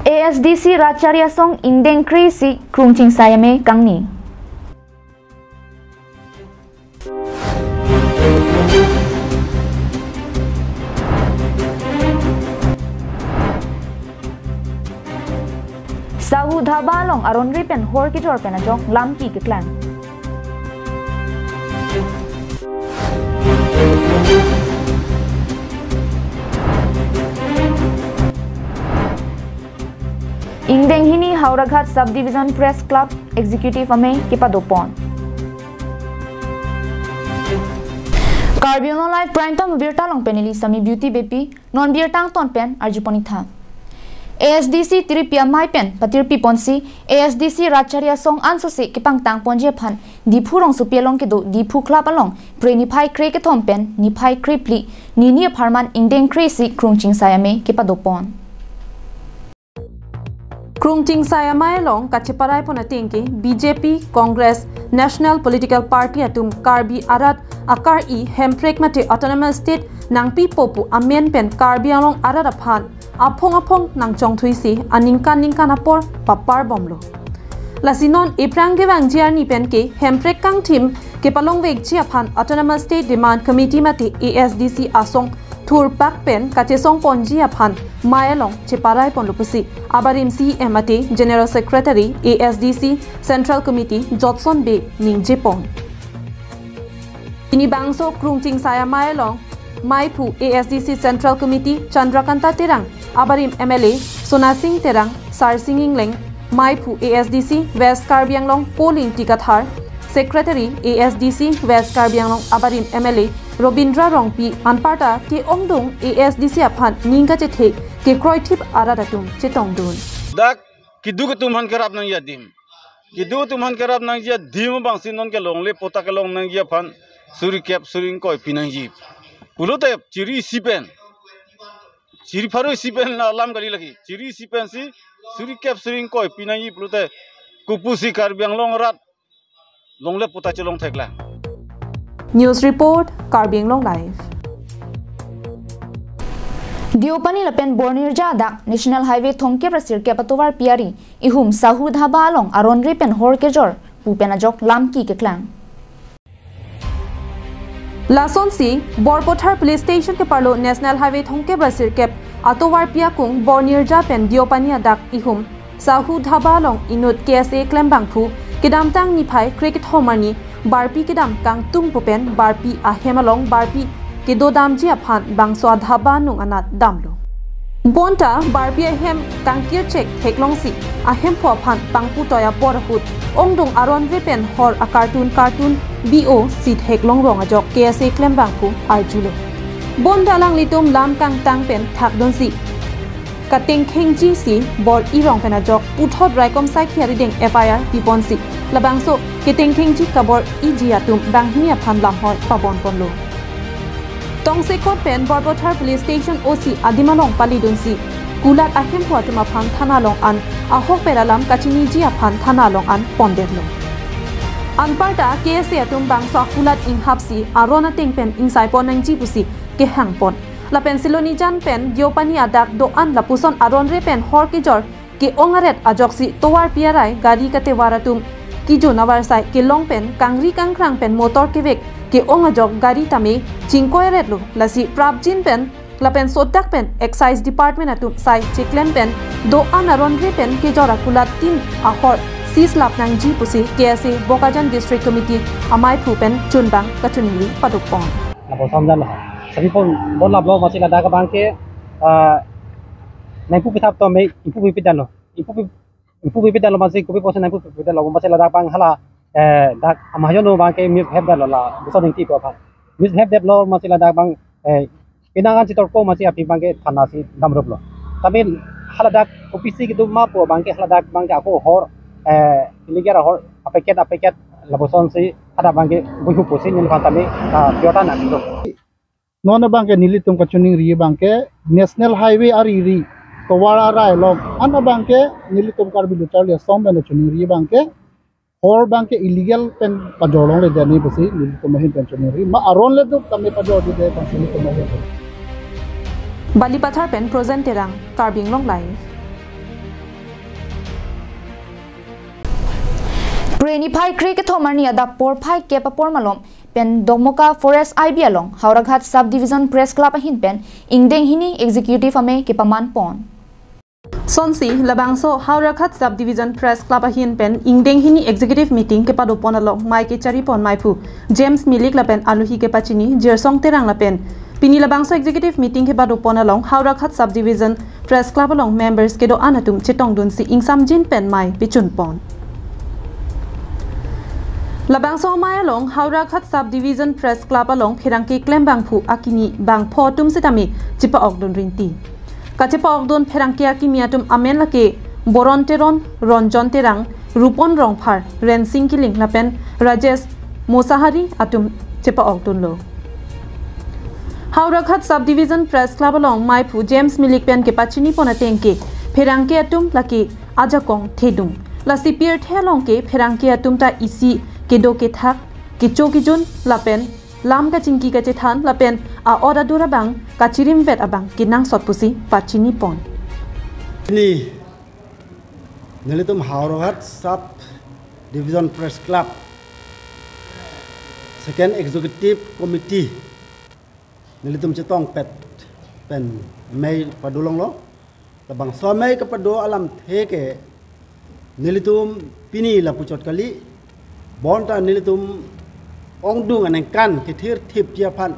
ASDC Racharya Song Indeng Krisi Krungching Sayame Kangni. Sahu Dhabalong Aron Ripen Hor Kijor Penajong Lamki Kiklan. Indeng Hini Hauraghat Subdivision Press Club Executive Ame Kipadopon. Carbion Live Prime Time Birtalong Penili Sami Beauty Baby Non Birtang Ton Pen Arjiponitha. ASDC Tiripia Mai Pen Patirpi Ponsi ASDC Racharya Song Ansosi Kipang Tang Ponje Pan Dipurong Supialong Kido Dipu Club Along Prenipai Kriketom Pen Nipai Kripli Nini Parman Indeng Krisi Krungching Sayame Kipadopon. Krungching Sayamay long kachiparay ponatingki BJP Congress National Political Party atum Karbi Arat akar I Hemprek mate Autonomous State nang pipopu amen pen Karbi along Arat aphan apong nang chongthuisi aningkan apor papar bomlo lasinon iprang gewang jiarni pen ke Hemprek kang team ke palong weg chi aphan Autonomous State Demand Committee mate ASDC asong Thur pak pen kachesong ponji aphan mayalong chiparay ponlupusi abarim CMAT General Secretary ASDC Central Committee Jotson B Ningjepong ini bangso Krungching Saya mayalong Maipu ASDC Central Committee Chandrakanta Terang abarim MLA Sonasing Terang Sarsinging Leng Maipu ASDC West Karbi Anglong Polling Tikathar Secretary ASDC West Karbi Anglong abarim MLA Robindra Rongpi Anparta ke Ongdong ASDC aphan ningka chethe ke kroitip aradatum chetongdun dak kidu ketumhan kerap nang yadim kidu tumhan kerap nang ya dim bangsin non ke longle pota ke long nang ya phan suri kep suring koi pinang ji pulote ciri sipen ciri faru sipen alam kali lagi ciri sipen si suri kep suring koi pinang ji pulote kupusi karbiang long rat longle pota chelong thekla. News Report Karbiang Long Live. Diopani Lapen Bornir Jadak National Highway Thongke Prasir ke Patowar Piari Ihum Sahu Dhaba Along Aron Ripen Hor Kejor Pupenajok Lamki Keklang. Lason si Borpothar Police Station ke Parlo National Highway Thongke Prasir ke Atowar Piakung Bornir Japen Diopani Adak Ihum Sahu Dhaba Along Inut KSA Klembangpu Kedamtang Nipai Cricket Homani Barpi kedam kang tung pupen barpi ahemalong barpi kedo damji aphan bangso dhaba nung anat damlo bonta barpi ahem kang kirchek heklongsi ahem pho aphan pangpu toya porhut ongdong aron repen hor a cartoon bo sit heklong rong ajok KSA klembangpu arjule bonda lang litum lam kang tangpen thakdonsi Kateng Kengji si bor irong penajok uthot raikom sai khiari deng FIR piponsi labangso keteng Kengji kabor ijiatum banghnia phan lamhoi pabon ponlo tongse kot pen Borbothar Police Station OC adimalong palidunsi kulat ahem phuatuma phan thanalong an ahok peralam kachini ji aphan thanalong an ponderlo anparta KSA atum bangso kulat inhapsi arona tengpen insai ponangji pusi ke hangpon La pensiloni jan pen diopani adak doan la puson aron re pen hor ki jor ke ongaret ajoksi towar piarai gari kate waratum ki jo nawar sai ke long pen kangri kangkrang pen motor ke vek ke ongajok gari tame chingkoi ret lo lasi prabjin pen la pen sodak pen excise department atum sai cheklem pen doan aron re pen ke jora kulat tin ahor sis lapnang ji pusi KSA Bokajan District Committee amai phupen chunbang kachunli padupon Apa samjan lah. Tapi pun bola blow masih ada ke bangke. Naipu pitap to me ipu pipidan lo. Ipu pipidan lo masih kupi posen naipu pipidan lo masih ada bang hala. Dak amajon lo bangke mute have that lo lah. Besok nanti apa? Mute have that lo masih ada bang. Pinangan citor ko masih api bangke tanah si damrob lo. Tapi hala dak kupi si gitu mapo bangke hala dak bangke aku hor. Iligera hor apaket laboson si ada bangke buhu posin yang kantame piota nak itu. Nona bangke nilitum kachuning ri bangke National Highway ari towara rai log ana bangke nilitum karbi lutarlia sombe na chuning ri bangke or bang ke illegal pen pajolong le dani pasi nili tumahin pensioner ri ma aron le du kami pajol di de pasi nili tumahin Bali Pathar pen present terang Karbing Long Live. Preni phai kre ke thomarni ada por phai ke papor malom pen Domoka Forest IB along Hauraghat Subdivision Press Club ahin pen ingdeng hini executive ame ke paman pon. Sonsi Labangso Hauraghat Subdivision Press Club ahin pen ingdeng hini executive meeting ke padopon along mai ke chari pon maipu James Milik lapen aluhi ke pachini jersong terang lapen Pini Labangso executive meeting ke padopon along Hauraghat Subdivision Press Club along members ke do anatum chitong dun si ingsam jin pen mai pichun pon. Labangso mai along Hauraghat Subdivision Press Club along Phirangki Klembang Phu Akini Bang Photum Sitami Chipa Ogdon Rinti Kachipa Ogdon Phirangki Akimi atum Amen Lake Boron Teron Ronjon Terang Rupon Rongphar Ren Singkiling Lapen Rajesh Mosahari atum Chipa Ogdon Lo Hauraghat Subdivision Press Club along Mai Phu James Milik Pen ke Pachini Ponatengke Phirangki atum Laki Ajakong Thedung La Sipier Thelong ke Phirangki atum ta isi Kedo ke thak, kicho kijun, lapen, lam ka cingki ka cethan, lapen, a ora dura bang, ka cirim vet abang, kinang sot pusi, pachini pon. Ini, nilitum Hauraghat Sub Division Press Club, Second Executive Committee, nilitum cetong pet, pen, Mei padulong lo, labang so Mei kapado alam theke, nilitum pini la pucot kali, Bonta nilitum ongdung aneng kan kithir thip japan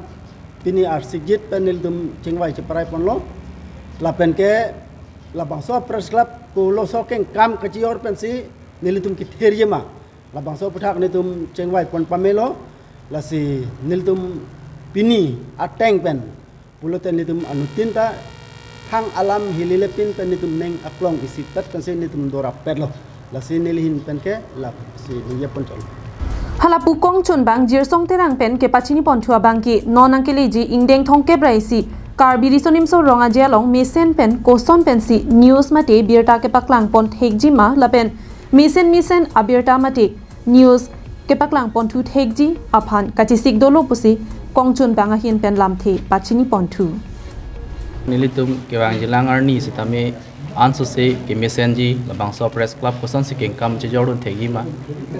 pini arsigit pen nilitum chingwai cheparai ponlo lapen ke labangso press club ko lo sokeng kam kacior pensi nilitum kithir yema labangso puthak nilitum chingwai pon pamelo lasi nilitum pini ateng pen puloten nilitum anutinta hang alam hililepin pen nilitum neng aklong isi pet pensi nilitum dora pedlo lasi nilihin pen ke la si dia pon chol Halapu kong chun bang jersong terang pen ke pachini pon thua bang ki nonang ke leji ingdeng thong ke braisi karbiri sonim so ronga jelong mesen pen koson pen si news mate birta ke paklang pon thekji ma lapen mesen abirta mate news ke paklang pon thu thekji aphan kachisik dolo pusi kong chun bang a hin pen lam the pachini pon thu nilitum ke bang jilang arni sitame Ansu se ke mesenji Labangso Press Club kosan si kengkam je jorun thegi ma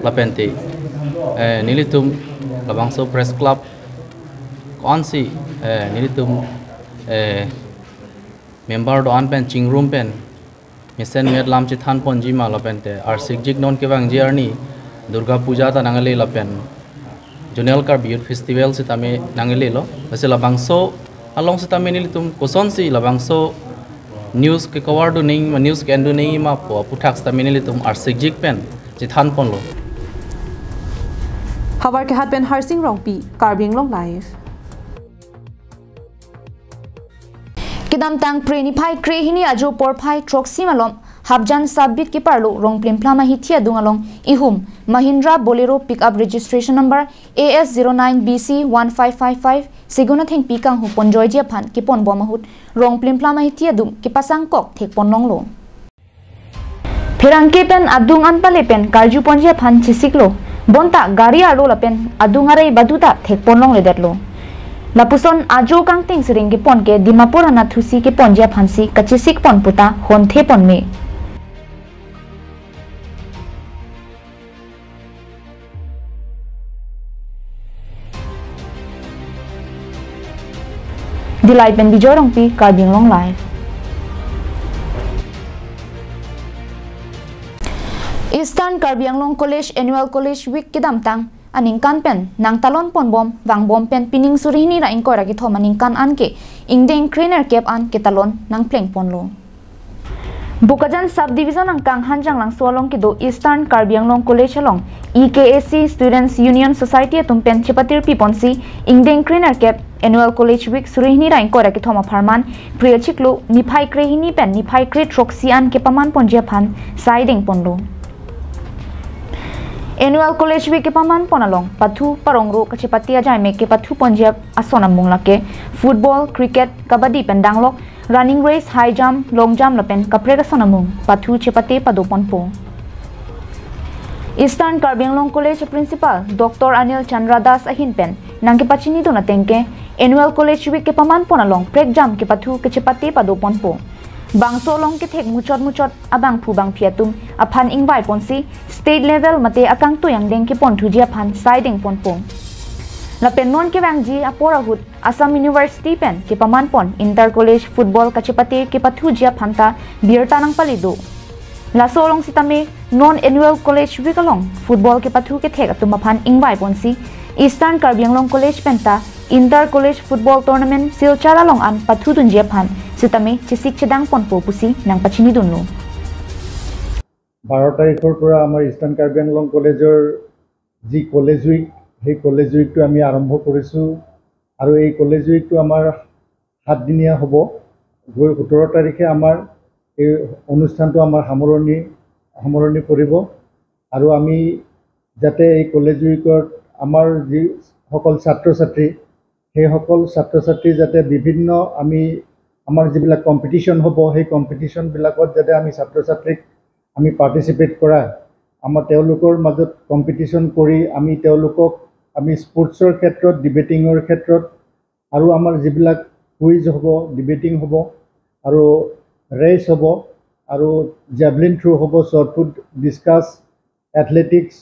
lapente nilitum Labangso Press Club konsi nilitum member do an pen chingrum pen mesen med lam chi than ponji ma lapente arsik jik non ke bang jerni Durga Puja ta nangale lapen Junel Kar Beer Festival sitame nangale lo base Labangso along sitame nilitum kosan si Labangso news ke cover do ning news ke endo ning ma po puthak sta minili tum arsik jik pen jithan pon lo Hawar ke hat pen harsing rongpi Karbing Long Live Kidam tang preni phai kre hini ajo por phai troxi malom habjan sabit ki parlo rong plimphla ma hithia dungalong ihum Mahindra Bolero pickup registration number AS09BC1555 siguna theng pikang hu ponjoy je phan ki pon bomahut rong plimphla ma hithia dum ki pasang kok thek pon long lo Phirangke pen adung an pale pen karju ponje phan chisiklo bonta gari aro la pen adungare baduta thek pon long le detlo Lapuson ajo kang ting sering ke pon ke Dimapur hana thusi ke pon je phansi kachisik pon puta hon the pon me Dilai pen bijorong pi Karbing Long Live Eastern Karbi Anglong College Annual College Week kidam tang aning kan pen nang talon pon bom wang bom pen pining surini ra ingko ra ki thom aning kan an ke ingdeng cleaner cap an ke talon nang pleng pon lo Bukajan subdivision ang kang hanjang lang sualong ki do Eastern Karbi Anglong College along EKAC Students Union Society atum pen chipatir pi ponsi ingdeng cleaner cap Annual College Week surini ra ingko ra ki thoma pharman priya chiklo niphai kre hini pen niphai kre troxi an ke paman pon je phan siding pon lo Annual College Week ke paman ponalong pathu parongro kachipatia jaime ke pathu ponjab asona munglake football cricket kabaddi pendanglok running race high jump long jump lapen kapre asona mung pathu chepate pado ponpo Eastern Karbi Anglong College Principal Dr. Anil Chandra Das ahin pen nang ke pachini do na tengke annual college week ke paman pon along prek jam ke pathu ke chepati pado pon po bangso long ke thek muchot abang phu bang phiatum aphan ingwai ponsi state level mate akang to yang deng ke pon thujia phan siding pon pong la pen non ke bang ji apora hut Assam University pen ke paman pon inter college football ka chepati ke pathu jia phanta birta nang palido la solong sitame non annual college week along football ke pathu ke thek atum aphan ingwai ponsi Eastern Karbi Anglong College penta inter college football tournament silchara long an pathu dun jia phan sitame chisik chedang pon po pusi nang pachini dunnu 12 তাৰিখৰ পৰা আমাৰ ইষ্টাৰ্ণ কাৰ্বি আংলং কলেজৰ যি college week সেই কলেজ উইকটো আমি আৰম্ভ কৰিছোঁ আৰু এই কলেজ উইকটো আমাৰ 7 দিনীয়া হ'ব গৈ 17 তাৰিখে আমাৰ এই অনুষ্ঠানটো আমাৰ সামৰণি পৰিব আৰু আমি যাতে এই কলেজ উইকত আমাৰ যি সকল ছাত্ৰ ছাত্ৰী সেই সকল ছাত্ৰ ছাত্ৰী যাতে বিভিন্ন আমি আমাৰ যিবিলাক কম্পিটিশ্যন হ'ব সেই কম্পিটিশ্যনবিলাকত যাতে আমি ছাত্ৰ ছাত্ৰীক আমি পাৰ্টিচিপেট কৰা আমাৰ তেওঁলোকৰ মাজত কম্পিটিশ্যন কৰি আমি তেওঁলোকক আমি স্পৰ্টছৰ ক্ষেত্ৰত ডিবেটিঙৰ ক্ষেত্ৰত আৰু আমাৰ যিবিলাক কুইজ হ'ব ডিবেটিং হ'ব আৰু ৰেচ হ'ব আৰু জেভলিন থ্ৰো হ'ব short put discuss athletics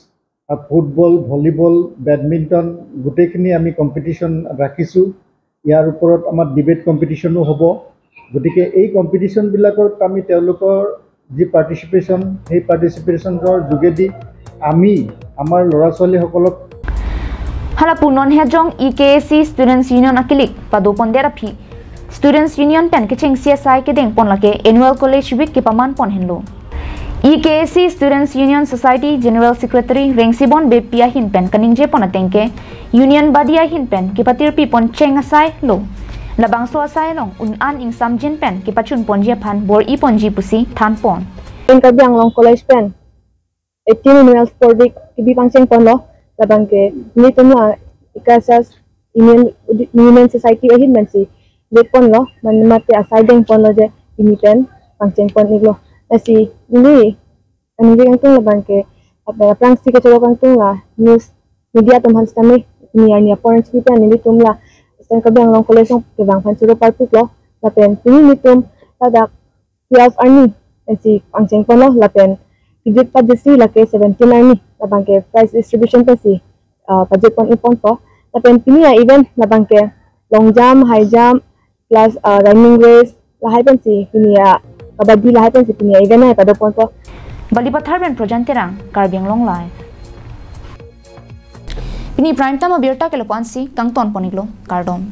football volleyball badminton গোটেইখিনি আমি কম্পিটিশ্যন ৰাখিছোঁ ইয়াৰ ওপৰত আমাৰ ডিবেট কম্পিটিশ্যনো হ'ব গতিকে এই কম্পিটিশ্যনবিলাকত আমি তেওঁলোকৰ যি পাৰ্টিচিপেশ্যন সেই পাৰ্টিচিপেশ্যনৰ যোগেদি আমি আমাৰ ল'ৰা ছোৱালীসকলক Halapu non hejong EKAC Students Union akilik padu pondera phi Students Union pen keching CSI ke deng pon lake annual college week ke paman pon henlo EKAC Students Union Society General Secretary Rengsibon Bepia hin pen kaningje pon atengke Union Badia hin pen ke patir pi pon cheng asai lo labang so asai long un an ing samjin pen ke pachun ponje phan bor I ponji pusi than pon in Karbi Anglong College pen 18 annual sport week ke bi pangcheng pon lo labang ke ni tumla ikasas Union Society ahin mensi lepon lo manmate asai deng pon lo je ini pen pangcheng pon iglo asi ni ani jeng tung labang ke apa prangsi ke cholo tung la news media tumhan stami ni ani apon chi pen ni tumla Eastern Karbi Anglong College ke bang phan cholo parpik lo lapen ni tum tada 12 arni asi pangcheng pon lo lapen Kijit pa disi lake 17 arni labang ke prize distribution pasi budget pon ipon po lapen pini ya event labang ke long jump high jump plus running race lahai pensi pini ya kabaddi lahai pensi pini ya event na pada pon po bali pathar ben projanterang Karbi Anglong live pini prime time abirta ke lopansi kangton poniglo kardom